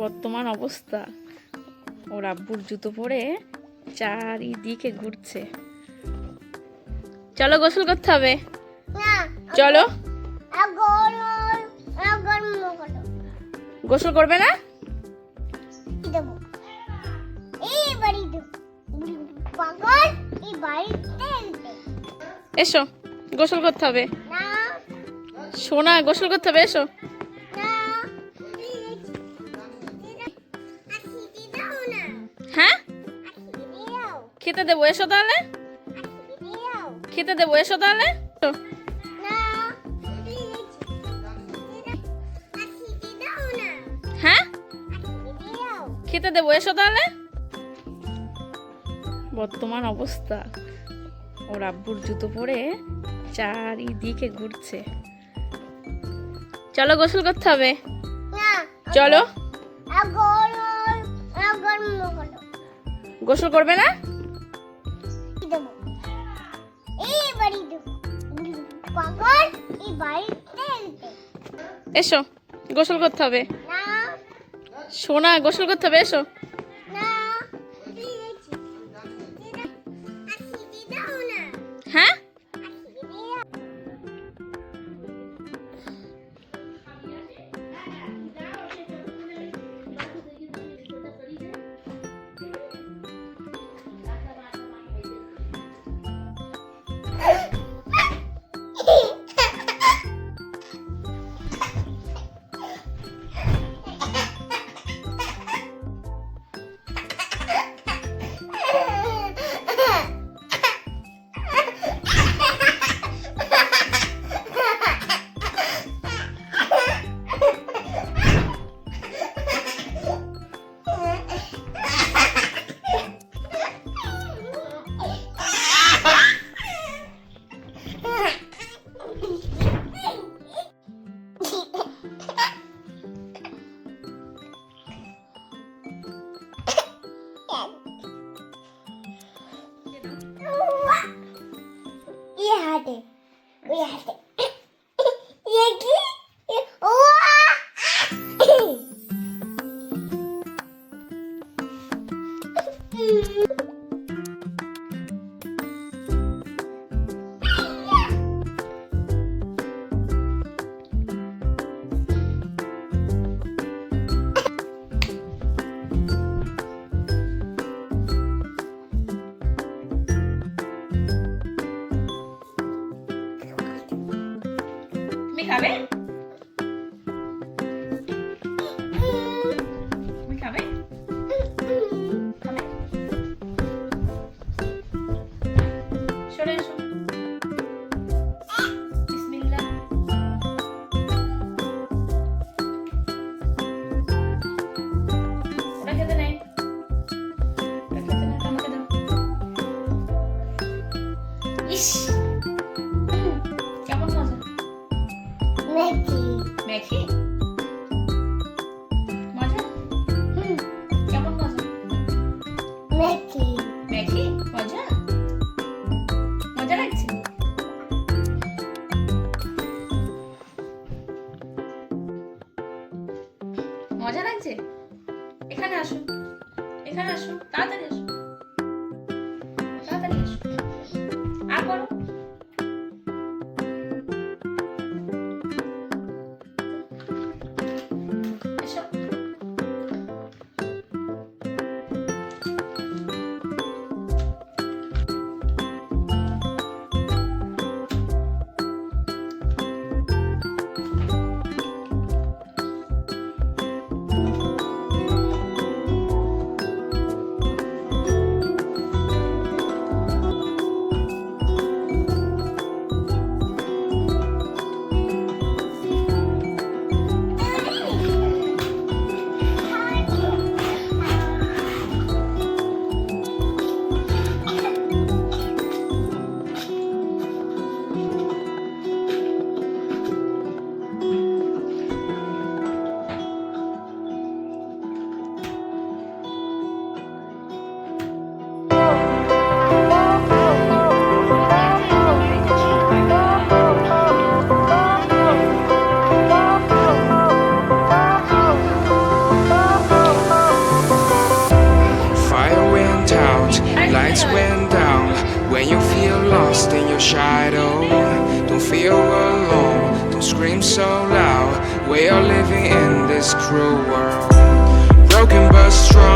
বর্তমান অবস্থা। ওর আব্বুর জুতো পরে চারিদিকে ঘুরছে। চলো গোসল করতে হবে। চলো। গোসল করবে না? এসো গোসল করতে হবে। সোনা গোসল করতে হবে, এসো। হ্যাঁ খেতে দেবো, এসো তাহলে। খেতে দেবো, এসো তাহলে। হ্যাঁ খেতে দেবো, এসো তাহলে। বর্তমান অবস্থা। ওর আব্বুর জুতো পরে চারিদিকে ঘুরছে। চলো গোসল করতে হবে। চলো। গোসল করবে না? এসো গোসল করতে হবে। সোনা গোসল করতে হবে, এসো। হ্যাঁ তুমি খাবে? তুমি খাবে? খাবে? সরে এসো। বিসমিল্লাহ। ওটা খেতে নেই, ওটা খেতে নেই, আমাকে দাও। ইস কেমন মজা। ম্যাগি মজা? কেমন মজা? ম্যাগি মজা? মজা লাগছে? মজা লাগছে? এখানে আসো, এখানে আসো, তাড়াতাড়ি আসো, তাড়াতাড়ি আসো। আর করো। When you feel lost in your shadow, don't feel alone, don't scream so loud. We are living in this cruel world, broken but strong.